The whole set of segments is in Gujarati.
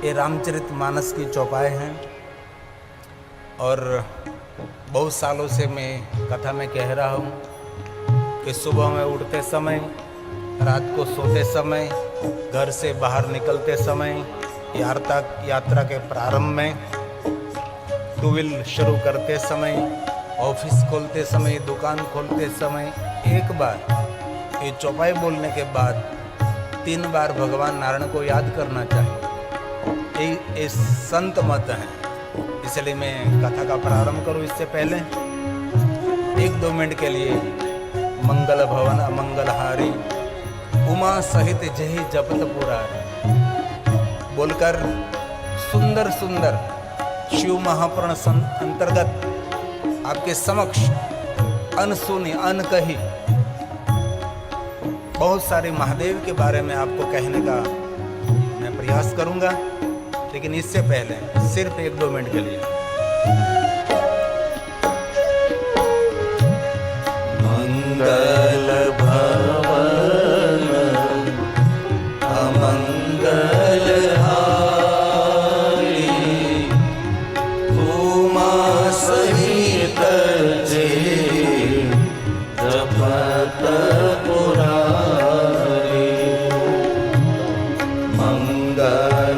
ये रामचरितमानस की चौपाई हैं और बहुत सालों से मैं कथा में कह रहा हूँ कि सुबह में उठते समय, रात को सोते समय, घर से बाहर निकलते समय, यात्रा के प्रारंभ में, टू व्हील शुरू करते समय, ऑफिस खोलते समय, दुकान खोलते समय, एक बार ये चौपाई बोलने के बाद 3 बार भगवान नारायण को याद करना चाहिए। ये संत मत है, इसलिए मैं कथा का प्रारंभ करूं इससे पहले 1-2 मिनट के लिए मंगल भवन अमंगलहारी उमा सहित जही जपत पुरारी बोलकर सुंदर सुंदर शिव महापुराण अंतर्गत आपके समक्ष अनसुनी अनकही बहुत सारे महादेव के बारे में आपको कहने का मैं प्रयास करूंगा, लेकिन इससे पहले सिर्फ 1-2 मिनट के लिए मंगल भवन अमंगल हारी उमा सहित जे जपत पुरारी मंगल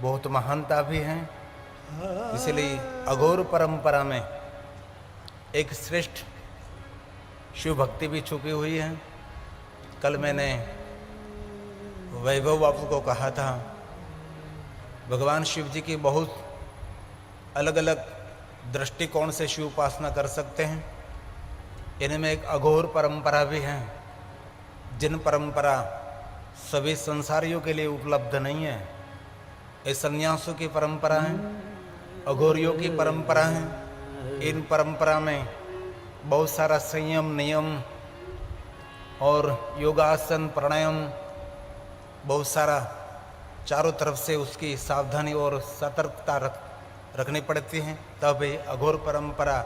बहुत महानता भी है। इसलिए अघोर परंपरा में एक श्रेष्ठ शिव भक्ति भी छुपी हुई है। कल मैंने वैभव बापू को कहा था, भगवान शिव जी की बहुत अलग अलग दृष्टिकोण से शिव उपासना कर सकते हैं। इनमें एक अघोर परंपरा भी है, जिन परंपरा सभी संसारियों के लिए उपलब्ध नहीं है। ये सन्यासों की परंपरा है, अघोरियों की परंपरा है। इन परंपरा में बहुत सारा संयम, नियम और योगासन, प्राणायाम, बहुत सारा चारों तरफ से उसकी सावधानी और सतर्कता रखनी पड़ती है, तब ये अघोर परंपरा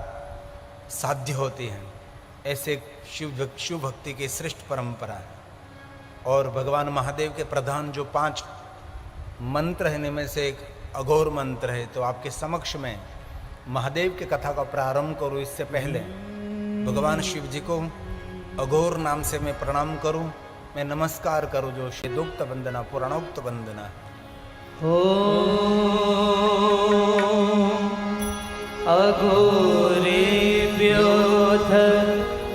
साध्य होती है। ऐसे शिव भक्ति की श्रेष्ठ परंपरा है। और भगवान महादेव के प्रधान जो 5 मंत्र हैं, इनमें से एक अघोर मंत्र है। तो आपके समक्ष में महादेव की कथा का प्रारंभ करूं, इससे पहले भगवान शिव जी को अघोर नाम से मैं प्रणाम करूं, मैं नमस्कार करूं, जो वेदोक्त वंदना, पुराणोक्त वंदना है। अघोरेभ्योऽथ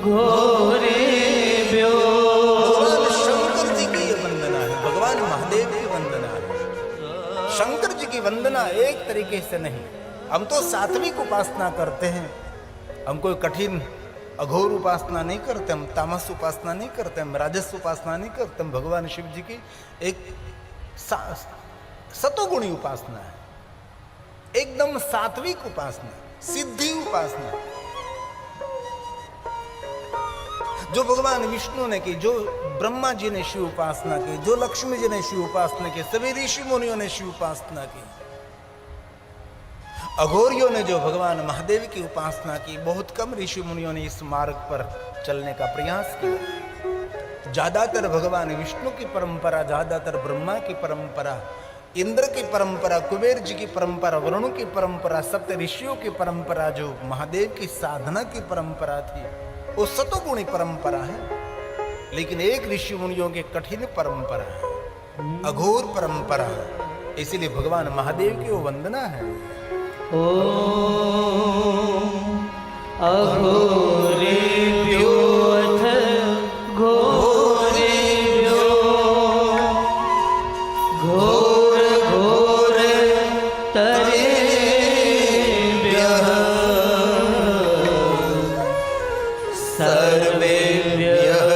घोरेभ्यो। भगवान शंकर जी की ये वंदना है, भगवान महादेव की वंदना है। शंकर जी की वंदना एक तरीके से नहीं। हम तो सात्विक उपासना करते हैं, हम कोई कठिन अघोर उपासना नहीं करते, हम तामस उपासना नहीं करते, हम राजस उपासना नहीं करते। हम भगवान शिव जी की एक सतोगुणी उपासना है, एकदम सात्विक उपासना, सिद्धि उपासना, जो भगवान विष्णु ने की, जो ब्रह्मा जी ने शिव उपासना की, जो लक्ष्मी जी ने शिव उपासना की, सभी ऋषि मुनियों ने शिव उपासना की। अघोरियों ने जो भगवान महादेव की उपासना की, बहुत कम ऋषि मुनियों ने इस मार्ग पर चलने का प्रयास किया। ज्यादातर भगवान विष्णु की परंपरा, ज्यादातर ब्रह्मा की परंपरा, इंद्र की परंपरा, कुबेर जी की परंपरा, वरुण की परंपरा, सप्त ऋषियों की परंपरा, जो महादेव की साधना की परंपरा थी, वो सतोगुणी परंपरा है। लेकिन एक ऋषि मुनियों की कठिन परंपरा है, अघोर परंपरा है। इसीलिए भगवान महादेव की वो वंदना है। अघोरेभ्योऽथ घोरेभ्यो। घोर घोर तरेभ्यः सर्वेभ्यः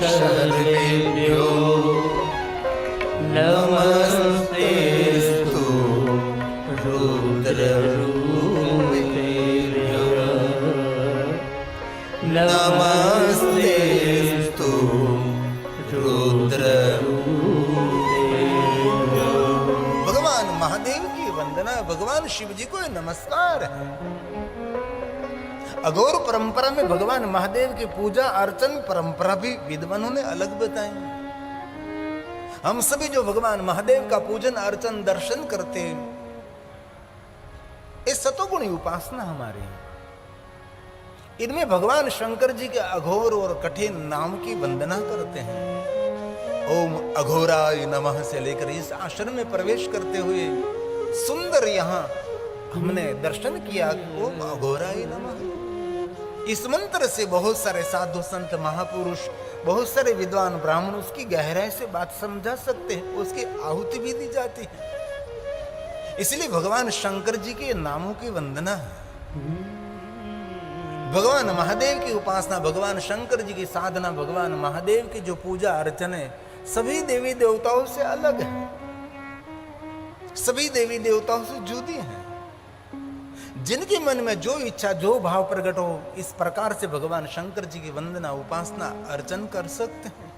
सर्वेभ्यो नमस्तेस्तु रुद्ररूपेभ्यः। नमस्तेस्तु रुद्ररूपेभ्यः। भगवान महादेव की वंदना, भगवान शिव जी को नमस्कार है। अघोर परंपरा में भगवान महादेव की पूजा अर्चन परंपरा भी विद्वानों ने अलग बताई। हम सभी जो भगवान महादेव का पूजन अर्चन दर्शन करते हैं, ये सतोगुणी उपासना हमारी है। इनमें भगवान शंकर जी के अघोर और कठिन नाम की वंदना करते हैं। ओम अघोराय नमः से लेकर इस आश्रम में प्रवेश करते हुए सुंदर यहाँ हमने दर्शन किया, ओम अघोराय नमः। इस मंत्र से बहुत सारे साधु संत महापुरुष, बहुत सारे विद्वान ब्राह्मण उसकी गहराई से बात समझा सकते हैं, उसकी आहुति भी दी जाती है। इसलिए भगवान शंकर जी के नामों की वंदना है, भगवान महादेव की उपासना, भगवान शंकर जी की साधना, भगवान महादेव की जो पूजा अर्चना सभी देवी देवताओं से अलग है, सभी देवी देवताओं से जुदी है। जिनके मन में जो इच्छा, जो भाव प्रकट हो, इस प्रकार से भगवान शंकर जी की वंदना, उपासना, अर्चन कर सकते हैं।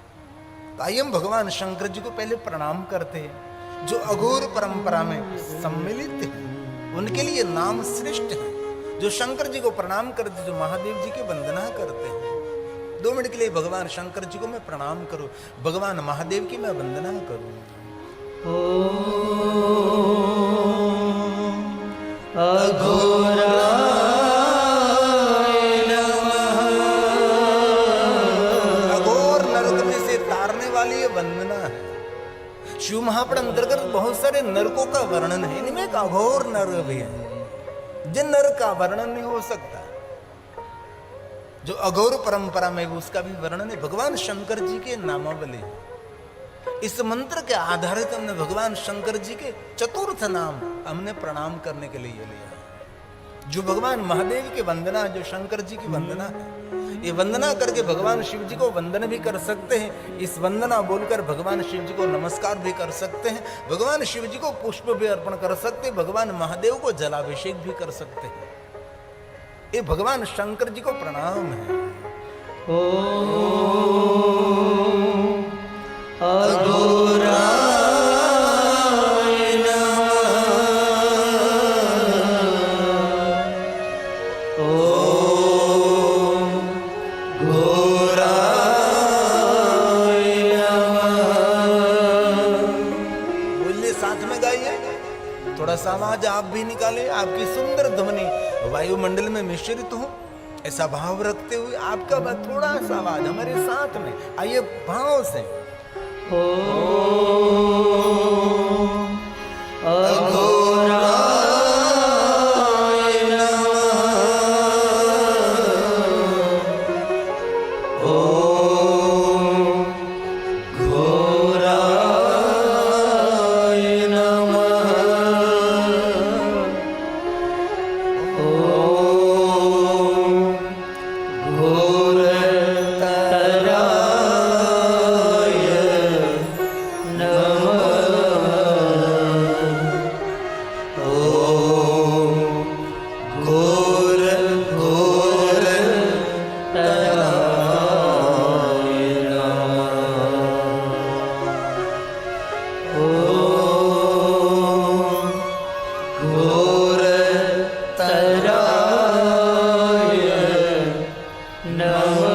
ताई हम भगवान शंकर जी को पहले प्रणाम करते हैं, जो अघोर परंपरा में सम्मिलित है। उनके लिए नाम श्रेष्ठ है। जो शंकर जी को प्रणाम करते, जो महादेव जी की वंदना करते हैं। 2 मिनट के लिए भगवान शंकर जी को मैं प्रणाम करूं, भगवान महादेव की मैं वंदना करूं। अघोराय नमः। अघोर नरक में से तारने वाली ये वंदना है। शिव महापुराण अंतर्गत बहुत सारे नरकों का वर्णन है, इनमें एक अघोर नरक भी है जिन नरक का वर्णन नहीं हो सकता, जो अघोर परंपरा में उसका भी वर्णन है। भगवान शंकर जी के नामावली, इस मंत्र के आधारित हमने भगवान शंकर जी के चतुर्थ नाम हमने प्रणाम करने के लिए लिया। जो भगवान महादेव की वंदना, जो शंकर जी की वंदना है, ये वंदना करके भगवान शिव जी को वंदन भी कर सकते हैं। इस वंदना बोलकर भगवान शिव जी को नमस्कार भी कर सकते हैं, भगवान शिव जी को पुष्प भी अर्पण कर सकते हैं, भगवान महादेव को जलाभिषेक भी कर सकते हैं। ये भगवान शंकर जी को प्रणाम है। ओम अघोराय नमः। ओम घोराय नमः। बोलिए, साथ में गाइए, थोड़ा सा आवाज आप भी निकाले। आपकी सुंदर ध्वनि वायुमंडल में मिश्रित हो, ऐसा भाव रखते हुए आपका थोड़ा सा आवाज हमारे साथ में आइए, भाव से। ओम अघोराय नमः। ओम घोराय नमः। ओम घोरतराय नमः। ओम घोर घोरतराय नमः। ओम घोरतराय नमः।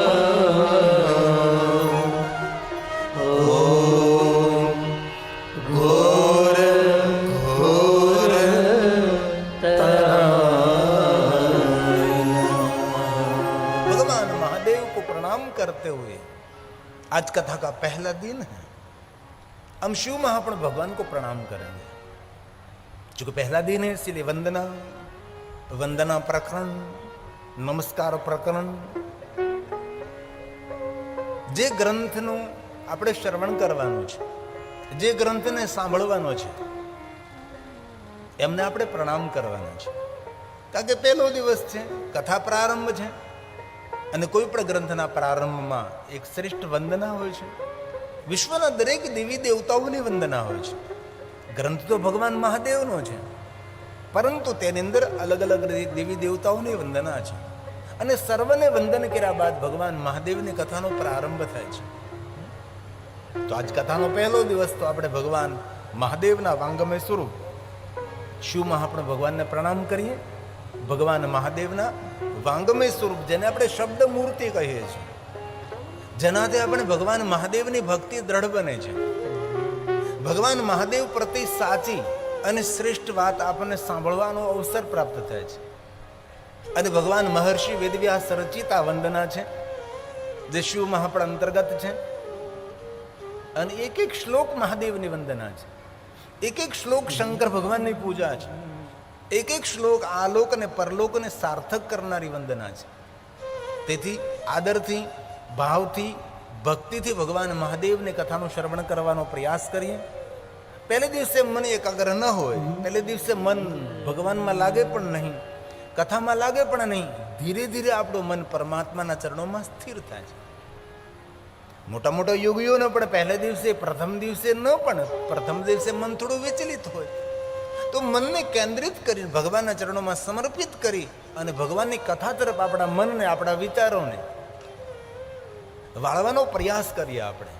ओम घोर घोरतराय नमः। भगवान महादेव को प्रणाम करते हुए आज कथा का पहला दिन है। हम शिव महापुराण भगवान को प्रणाम करेंगे। चूंकि पहला दिन है इसलिए वंदना प्रकरण, नमस्कार प्रकरण, જે ગ્રંથનું આપણે શ્રવણ કરવાનું છે, જે ગ્રંથને સાંભળવાનો છે, એમને આપણે પ્રણામ કરવાના છે. કારણ કે પહેલો દિવસ છે, કથા પ્રારંભ છે, અને કોઈ પણ ગ્રંથના પ્રારંભમાં એક શ્રેષ્ઠ વંદના હોય છે. વિશ્વના દરેક દેવી દેવતાઓની વંદના હોય છે. ગ્રંથ તો ભગવાન મહાદેવનો છે, પરંતુ તેની અંદર અલગ અલગ દેવી દેવતાઓની વંદના છે. અને સર્વને વંદન કર્યા બાદ ભગવાન મહાદેવની કથાનો પ્રારંભ થાય છે. તો આજ કથાનો પહેલો દિવસ તો આપણે ભગવાન મહાદેવના વાંગમય સ્વરૂપ શિવ મહાપ્રભુ ભગવાનને પ્રણામ કરીએ. ભગવાન મહાદેવના વાંગમય સ્વરૂપ, જેને આપણે શબ્દ મૂર્તિ કહીએ છીએ, જેનાથી આપણે ભગવાન મહાદેવની ભક્તિ દ્રઢ બને છે. ભગવાન મહાદેવ પ્રત્યે સાચી અને શ્રેષ્ઠ વાત આપણને સાંભળવાનો અવસર પ્રાપ્ત થાય છે. અને ભગવાન મહર્ષિ વેદવ્યાસ રચિત આ વંદના છે, જે શિવ મહાપ્રભુ અંતર્ગત છે. અને એક એક શ્લોક મહાદેવની વંદના છે, એક એક શ્લોક શંકર ભગવાનની પૂજા છે, એક એક શ્લોક આલોક અને પરલોકને સાર્થક કરનારી વંદના છે. તેથી આદરથી, ભાવથી, ભક્તિથી ભગવાન મહાદેવની કથાનું શ્રવણ કરવાનો પ્રયાસ કરીએ. પહેલે દિવસે મન એકાગ્ર ન હોય, પહેલે દિવસે મન ભગવાનમાં લાગે પણ નહીં, કથામાં લાગે પણ નહીં, ધીરે ધીરે આપણું મન પરમાત્માના ચરણોમાં સ્થિર થાય છે. મોટા મોટા યોગીઓને પણ પહેલા દિવસે, પ્રથમ દિવસે ન, પણ પ્રથમ દિવસે મન થોડું વિચલિત હોય, તો મનને કેન્દ્રિત કરી ભગવાનના ચરણોમાં સમર્પિત કરી અને ભગવાનની કથા તરફ આપણા મનને, આપણા વિચારોને વાળવાનો પ્રયાસ કરીએ. આપણે,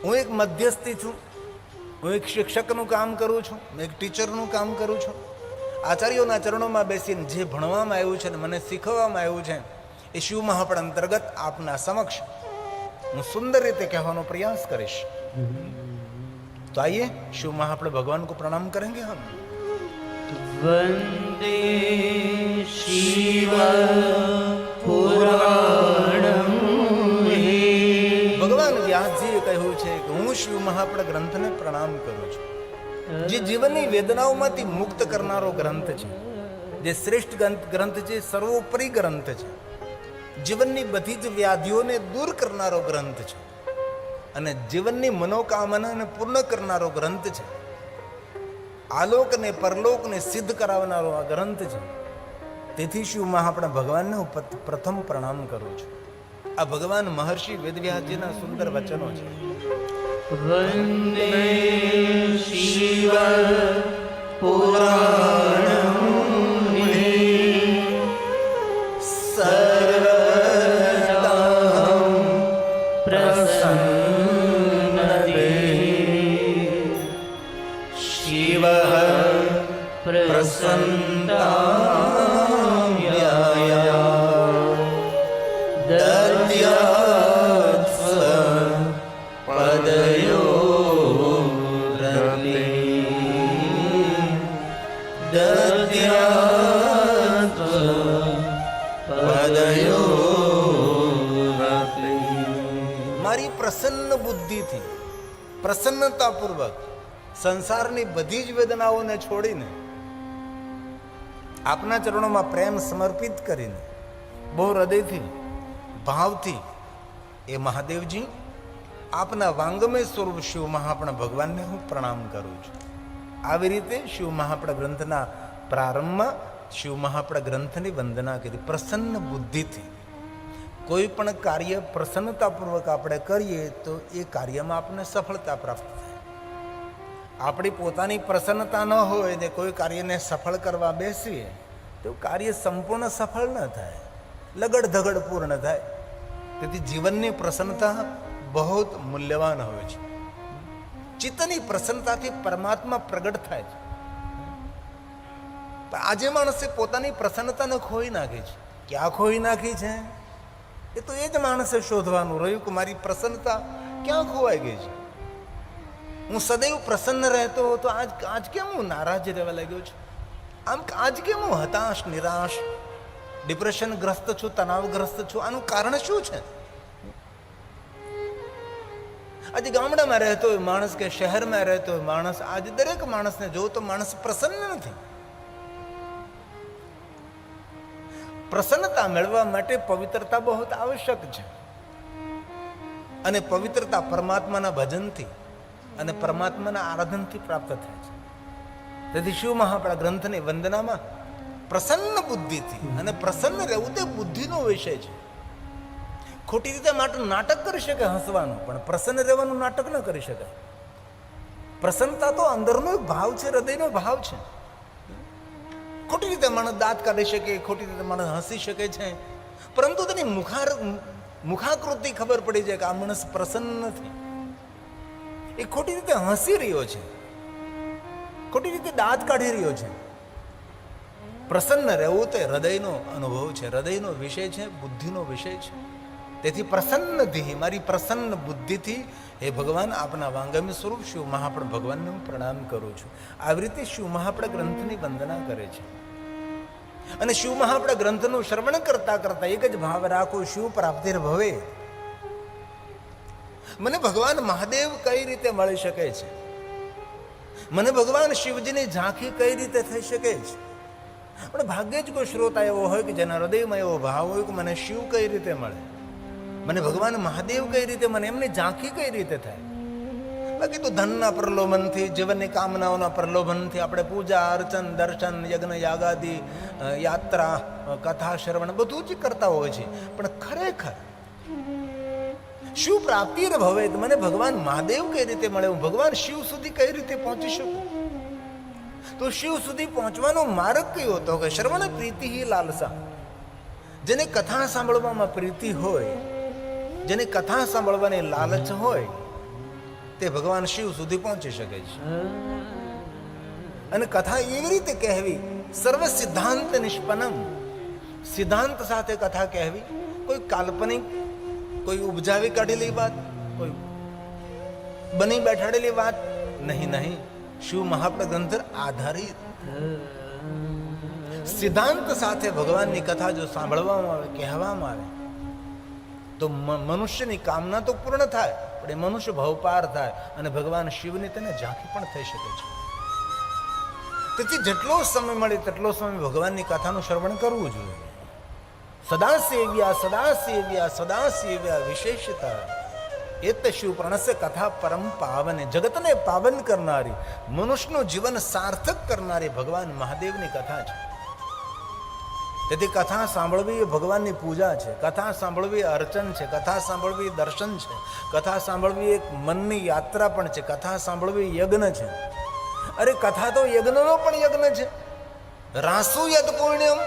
હું એક મધ્યસ્થી છું, હું એક શિક્ષકનું કામ કરું છું, હું એક ટીચરનું કામ કરું છું. આચાર્યોના ચરણોમાં બેસીને જે ભણવામાં આવ્યું છે અને મને શીખવવામાં આવ્યું છે, એ શિવ મહાપ્રભુ અંતર્ગત આપના સમક્ષ હું સુંદર રીતે કહેવાનો પ્રયાસ કરીશ. तो आइए शिव महाप्रभु भगवान को प्रणाम करेंगे हम. वंदे शिव पुराणम. भगवान व्यास जी કહ્યું છે કે હું શિવ મહાપણ ગ્રંથને પ્રણામ કરું છું, જે જીવનની વેદનાઓમાંથી મુક્ત કરનારો ગ્રંથ છે, જે શ્રેષ્ઠ ગ્રંથ છે, સર્વોપરી ગ્રંથ છે, જીવનની બધી જ વ્યાધિઓને દૂર કરનારો ગ્રંથ છે અને જીવનની મનોકામનાને પૂર્ણ કરનારો ગ્રંથ છે, આલોકને પરલોકને સિદ્ધ કરાવનારો આ ગ્રંથ છે. તેથી શિવ મહાપણા ભગવાનને હું પ્રથમ પ્રણામ કરું છું. આ ભગવાન મહર્ષિ વેદવ્યાસજીના સુંદર વચનો છે. વંદે શિવ પુરાણમ સર્વદાં પ્રસન્નતે શિવ પ્રસન્નાં દદ્યાત્ પદયોરતે દદ્યાત્ પદયોરતે. મારી પ્રસન્ન બુદ્ધિથી, પ્રસન્નતાપૂર્વક સંસારની બધી જ વેદનાઓને છોડીને આપના ચરણોમાં પ્રેમ સમર્પિત કરીને બહુ હૃદયથી, ભાવથી એ મહાદેવજી આપના વાંગમય સ્વરૂપ શિવ મહાપણ ભગવાનને હું પ્રણામ કરું છું. આવી રીતે શિવ મહાપણ ગ્રંથના પ્રારંભમાં શિવ મહાપણ ગ્રંથની વંદના કરી. પ્રસન્ન બુદ્ધિથી કોઈ પણ કાર્ય પ્રસન્નતાપૂર્વક આપણે કરીએ તો એ કાર્યમાં આપણને સફળતા પ્રાપ્ત થાય. આપણી પોતાની પ્રસન્નતા ન હોય ને કોઈ કાર્યને સફળ કરવા બેસીએ તો કાર્ય સંપૂર્ણ સફળ ન થાય, લગડ ધગડ પૂર્ણ થાય. તેથી જીવનની પ્રસન્નતા બહુ મૂલ્યવાન હોય છે. ચિત્તની પ્રસન્નતાથી પરમાત્મા પ્રગટ થાય છે. આજે માણસે પોતાની પ્રસન્નતાને ખોઈ નાખી છે. ક્યાં ખોઈ નાખી છે એ તો એ જ માણસે શોધવાનું રહ્યું કે મારી પ્રસન્નતા ક્યાં ખોવાઈ ગઈ છે. હું સદૈવ પ્રસન્ન રહેતો તો આજ કેમ હું નારાજ રહેવા લાગ્યો છું? આમ આજ કેમ હું હતાશ, નિરાશ, ડિપ્રેશનગ્રસ્ત છું, તણાવગ્રસ્ત છું? આનું કારણ શું છે? આજે ગામડામાં રહેતો હોય માણસ કે શહેરમાં રહેતો હોય માણસ, આજે દરેક માણસને જો તો માણસ પ્રસન્ન નથી. પ્રસન્નતા મેળવવા માટે પવિત્રતા બહુ આવશ્યક છે અને પવિત્રતા પરમાત્માના ભજનથી અને પરમાત્માના આરાધનથી પ્રાપ્ત થાય છે. તેથી શિવ મહાપણા ગ્રંથની વંદનામાં પ્રસન્ન બુદ્ધિથી, અને પ્રસન્ન રહેવું તે બુદ્ધિનો વિષય છે. ખોટી રીતે માટે નાટક કરી શકે હસવાનું, પણ પ્રસન્ન રહેવાનું નાટક ન કરી શકાય. પ્રસન્નતા તો અંદરનો ભાવ છે, હૃદયનો ભાવ છે. ખોટી રીતે માણસ દાંત કાઢી શકે, ખોટી રીતે માણસ હસી શકે છે, પરંતુ તેની મુખાકૃતિ ખબર પડી જાય કે આ માણસ પ્રસન્ન નથી. એ ખોટી રીતે હસી રહ્યો છે, ખોટી રીતે દાંત કાઢી રહ્યો છે. પ્રસન્ન રહેવું તે હૃદયનો અનુભવ છે, હૃદયનો વિષય છે, બુદ્ધિનો વિષય છે. તેથી પ્રસન્ન દેહી, મારી પ્રસન્ન બુદ્ધિથી હે ભગવાન આપના વાંગમ્ય સ્વરૂપ શિવ મહાપણ ભગવાનને હું પ્રણામ કરું છું. આવી રીતે શિવ મહાપણ ગ્રંથની વંદના કરે છે. અને શિવ મહાપણ ગ્રંથનું શ્રવણ કરતા કરતા એક જ ભાવ રાખો, શિવ પ્રાપ્તિર ભવે. મને ભગવાન મહાદેવ કઈ રીતે મળી શકે છે? મને ભગવાન શિવજીની ઝાંખી કઈ રીતે થઈ શકે છે? પણ ભાગ્યે જ કોઈ શ્રોતા એવો હોય કે જેના હૃદયમાં એવો ભાવ હોય કે મને શિવ કઈ રીતે મળે, મને ભગવાન મહાદેવ કઈ રીતે, મને એમની ઝાંખી કઈ રીતે થાય. બાકી તો ધનના પ્રલોભનથી, જીવનની કામનાઓના પ્રલોભનથી આપણે પૂજા અર્ચન, દર્શન, યજ્ઞ, યાગાદિ, યાત્રા, કથા શ્રવણ બધું જ કરતા હોય છે. પણ ખરેખર શિવ પ્રાપ્તિ ભવે, મને ભગવાન મહાદેવ કઈ રીતે મળે, હું ભગવાન શિવ સુધી કઈ રીતે પહોંચી શકું? તો શિવ સુધી પહોંચવાનો માર્ગ કયો હતો? કે શ્રવણ પ્રીતિ હિ લાલસા. જેને કથા સાંભળવામાં પ્રીતિ હોય, જેને કથા સાંભળવાની લાલચ હોય, તે ભગવાન શિવ સુધી પહોંચી શકે છે. અને કથા એવી રીતે કહેવી, સર્વ સિદ્ધાંત નિષ્પન્નમ, સિદ્ધાંત સાથે કથા કહેવી. કોઈ કાલ્પનિક, કોઈ ઉપજાવી કાઢેલી વાત, કોઈ બની બેઠાડેલી વાત નહીં. શિવ મહાપણ ગ્રંથ આધારિત સિદ્ધાંત સાથે ભગવાનની કથા જો સાંભળવામાં આવે, કહેવામાં આવે, તો મનુષ્યની કામના તો પૂર્ણ થાય. પણ એ મનુષ્ય ભાવ પાર થાય અને ભગવાન શિવની તેને ઝાંખી પણ થઈ શકે છે. તેથી જેટલો સમય મળે તેટલો સમય ભગવાનની કથાનું શ્રવણ કરવું જોઈએ. સદા સેવ્યા સદા સેવ્યા સદા સેવ્યા વિશેષતા એત શિવ પ્રણસ્ય કથા પરમ પાવને. જગતને પાવન કરનારી, મનુષ્યનું જીવન સાર્થક કરનારી ભગવાન મહાદેવની કથા છે. તેથી કથા સાંભળવી એ ભગવાનની પૂજા છે. કથા સાંભળવી અર્ચન છે. કથા સાંભળવી દર્શન છે. કથા સાંભળવી એક મનની યાત્રા પણ છે. કથા સાંભળવી યજ્ઞ છે. અરે કથા તો યજ્ઞનો પણ યજ્ઞ છે. રાસુ યદ પુણ્યમ.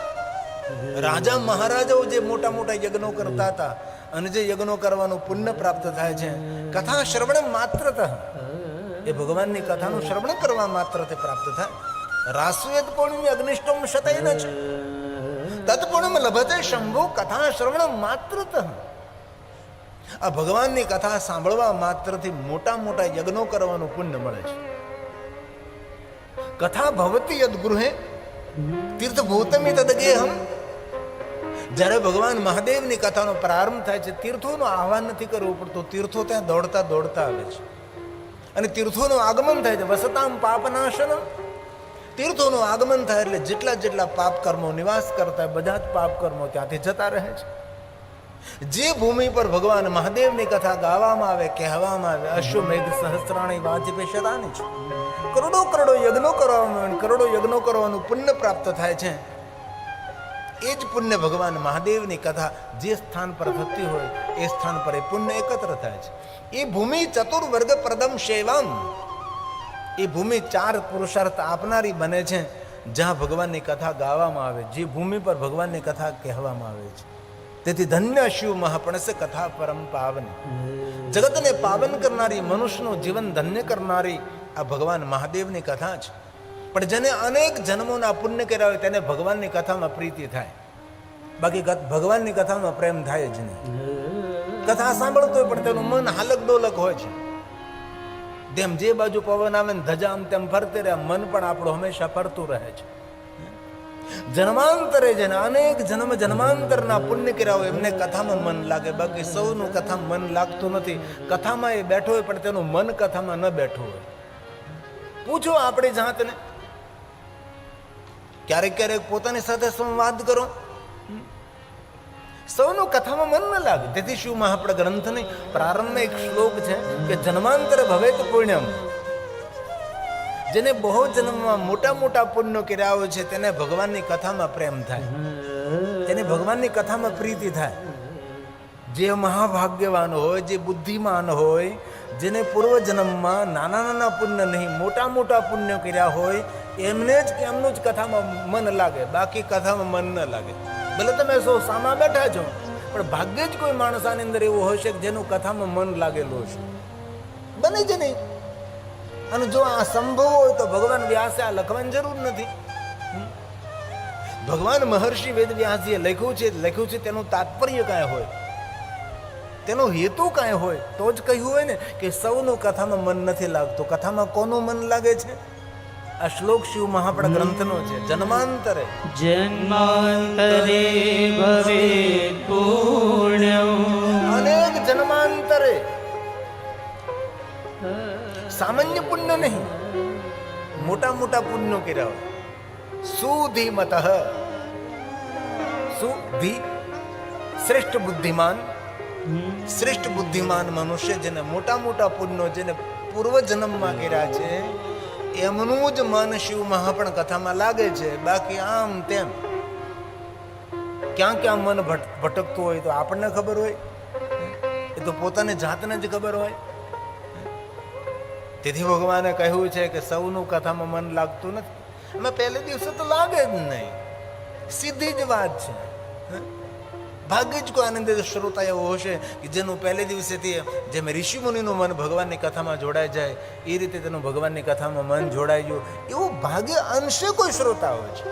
રાજા મહારાજાઓ જે મોટા મોટા યજ્ઞો કરતા હતા અને જે યજ્ઞો કરવાનું પુણ્ય પ્રાપ્ત થાય છે, કથા શ્રવણ માત્રતઃ, એ ભગવાનની કથાનું શ્રવણ કરવા માત્રથી પ્રાપ્ત થાય. રાસુ યદ પુણ્યમ અગ્નિષ્ટમ શતૈન છે. તત્પુણ્યમ લભતે શંભુ કથા શ્રવણ માત્રતઃ. આ ભગવાનની કથા સાંભળવા માત્રથી મોટા મોટા યજ્ઞો કરવાનું પુણ્ય મળે છે. કથા ભવતી યદ ગૃહે તીર્થભૂતમિ તદગેહમ. જ્યારે ભગવાન મહાદેવની કથાનો પ્રારંભ થાય છે, તીર્થોનું આહવાન નથી કરવું પડતું. તીર્થો ત્યાં દોડતા દોડતા આવે છે અને તીર્થોનું આગમન થાય છે. વસતામ પાપનાશનમ. તીર્થોનું આગમન થાય એટલે જેટલા જેટલા પાપ કર્મો નિવાસ કરતા બધા જ પાપ કર્મો ત્યાંથી જતા રહે છે. જે ભૂમિ પર ભગવાન મહાદેવની કથા ગાવામાં આવે, કહેવામાં આવે, અશ્વમેઘ સહસ્ત્રાણી વાજપેય શતાની છે. કરોડો કરોડો યજ્ઞો કરવામાં, કરોડો યજ્ઞો કરવાનું પુણ્ય પ્રાપ્ત થાય છે. એ જ પુણ્ય ભગવાન મહાદેવની કથા જે સ્થાન પર થતી હોય એ સ્થાન પર એ પુણ્ય એકત્ર થાય છે. એ ભૂમિ ચતુર્વર્ગ પ્રદમ સેવામ. એ ભૂમિ 4 પુરુષાર્થ આપનારી બને છે જ્યાં ભગવાનની કથા ગાવામાં આવે, જે ભૂમિ પર ભગવાનની કથા કહેવામાં આવે છે. તેથી ધન્ય શિવ મહાપણસે કથા પરમ પાવન. જગતને પાવન કરનારી, મનુષ્યનું જીવન ધન્ય કરનારી આ ભગવાન મહાદેવની કથા છે. પણ જેને અનેક જન્મોના પુણ્ય કર્યા હોય તેને ભગવાનની કથામાં પ્રીતિ થાય. બાકી ભગવાનની કથામાં પ્રેમ થાય જ નહીં. કથા સાંભળતો હોય પણ તેનું મન હાલક ડોલક હોય છે. તેમ જે બાજુ પવન આવે ને ધજા આમ તેમ ફરતે રહે, મન પણ આપણું હંમેશા ફરતું રહે છે. જન્માંતરે જેને અનેક જન્મ જન્માંતરના પુણ્ય કર્યા હોય એમને કથામાં મન લાગે. બાકી સૌનું કથામાં મન લાગતું નથી. કથામાં એ બેઠો હોય પણ તેનું મન કથામાં ન બેઠું હોય. પૂછો આપણી જાતને. ક્યારેક ક્યારેક પોતાની સાથે સંવાદ કરો. સૌનું કથામાં મન ન લાગે. તેથી શિવ મહાપણ ગ્રંથની પ્રારંભમાં એક શ્લોક છે કે જન્માંતરે ભવેત પુણ્યમ. જેને બહુ જન્મમાં મોટા મોટા પુણ્યો કર્યા હોય છે તેને ભગવાનની કથામાં પ્રેમ થાય, તેને ભગવાનની કથામાં પ્રીતિ થાય. જે મહાભાગ્યવાન હોય, જે બુદ્ધિમાન હોય, જેને પૂર્વજન્મમાં નાના નાના પુણ્ય નહીં મોટા મોટા પુણ્ય કર્યા હોય એમને જ એમનું જ કથામાં મન લાગે. બાકી કથામાં મન ન લાગે. ભલે તમે સૌ સામા બેઠા છો પણ ભાગ્યે જ કોઈ માણસ આની અંદર એવું હોય છે કે જેનું કથામાં મન લાગેલું છે. બને જ નહીં. અને જો આ સંભવ હોય તો ભગવાન વ્યાસે આ લખવાની જરૂર નથી. ભગવાન મહર્ષિ વેદ વ્યાસજીએ લખ્યું છે તેનું તાત્પર્ય કાંઈ હોય, તેનો હેતુ કાંઈ હોય તો જ કહ્યું હોય ને કે સૌનું કથામાં મન નથી લાગતું. કથામાં કોનું મન લાગે છે? આ શ્લોક શિવ મહાપણ ગ્રંથનો છે. જન્માંતરે જન્માંતરે ભવે પુણ્યમ. અનેક જન્માંતરે. સામાન્ય પુણ્ય નહીં, મોટા મોટા પુણ્યો કર્યા હોય. સુધીમતઃ. સુધી શ્રેષ્ઠ બુદ્ધિમાન. શ્રેષ્ઠ બુદ્ધિમાન મનુષ્ય જેને મોટા મોટા પુણ્યો જેને પૂર્વજન્મમાં કર્યા છે એમનું જ મન શિવ મહાપણ કથામાં લાગે છે. બાકી આમ તેમ ક્યાં ક્યાં મન ભટકતું હોય તો આપણને ખબર હોય, એ તો પોતાને જાતને જ ખબર હોય. તેથી ભગવાને કહ્યું છે કે સૌનું કથામાં મન લાગતું નથી. અમે પહેલે દિવસે તો લાગે જ નહીં. સીધી જ વાત છે. ભાગ્યે જ કોઈ આનંદ શ્રોતા એવો હશે કે જેનું પહેલે દિવસેથી જેમ ઋષિ મુનિનું મન ભગવાનની કથામાં જોડાઈ જાય એ રીતે તેનું ભગવાનની કથામાં મન જોડાઈ ગયું એવું ભાગ્ય અંશે કોઈ શ્રોતા હોય છે.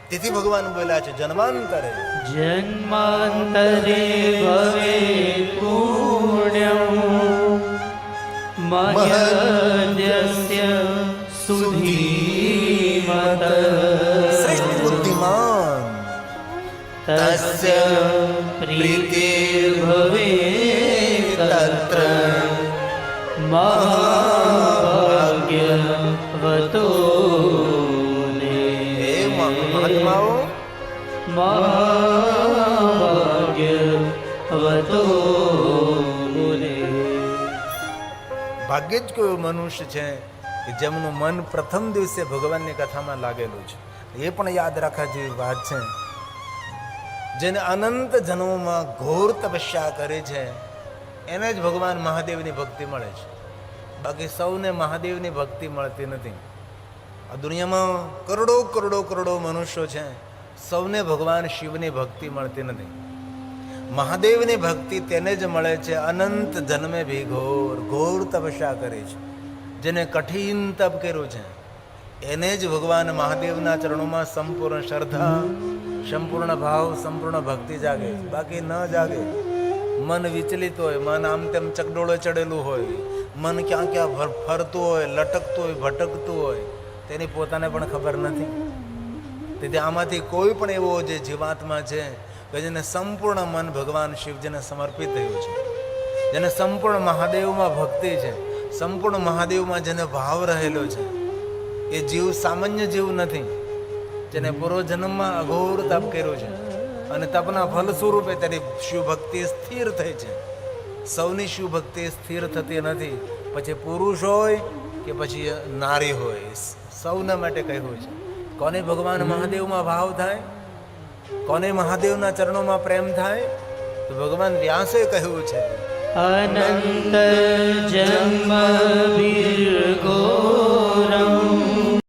તેથી ભગવાન બોલ્યા છે જન્માંતરે જન્માંતરે ભવે પુણ્યમ મહ્યસ્ય સુધીમત. શ્રેષ્ઠ બુદ્ધિમાન તસ્ય પ્રીતિર્ભવે તત્ર મહાભાગ્યવતોને હે મહાત્માઓ, મહાભાગ્યવતોને ભાગ્ય જ કોઈ મનુષ્ય છે કે જેમનું મન પ્રથમ દિવસે ભગવાનની કથામાં લાગેલું છે. એ પણ યાદ રાખવા જેવી વાત છે. જેને અનંત જન્મોમાં ઘોર તપસ્યા કરે છે એને જ ભગવાન મહાદેવની ભક્તિ મળે છે. બાકી સૌને મહાદેવની ભક્તિ મળતી નથી. આ દુનિયામાં કરોડો કરોડો કરોડો મનુષ્યો છે, સૌને ભગવાન શિવની ભક્તિ મળતી નથી. મહાદેવની ભક્તિ તેને જ મળે છે અનંત જન્મે ભી ઘોર ઘોર તપસ્યા કરે છે. જેને કઠિન તપ કર્યું છે એને જ ભગવાન મહાદેવના ચરણોમાં સંપૂર્ણ શ્રદ્ધા, સંપૂર્ણ ભાવ, સંપૂર્ણ ભક્તિ જાગે. બાકી ન જાગે. મન વિચલિત હોય, મન આમ તેમ ચકડોળે ચડેલું હોય, મન ક્યાં ક્યાં ફરતું હોય, લટકતું હોય, ભટકતું હોય, તેની પોતાને પણ ખબર નથી. તેથી આમાંથી કોઈ પણ એવો જે જીવાત્મા છે કે જેને સંપૂર્ણ મન ભગવાન શિવજીને સમર્પિત થયું છે, જેને સંપૂર્ણ મહાદેવમાં ભક્તિ છે, સંપૂર્ણ મહાદેવમાં જેને ભાવ રહેલો છે, એ જીવ સામાન્ય જીવ નથી. જેને પૂર્વજન્મમાં અઘોર તપ કર્યું છે અને તપના ફલ સ્વરૂપે તેની શિવભક્તિ સ્થિર થઈ છે. સૌની શિવભક્તિ સ્થિર થતી નથી. પછી પુરુષ હોય કે પછી નારી હોય, સૌના માટે કહ્યું છે. કોને ભગવાન મહાદેવમાં ભાવ થાય, કોને મહાદેવના ચરણોમાં પ્રેમ થાય, તો ભગવાન વ્યાસે કહ્યું છે અનંત જન્મ વીર ઘોરમ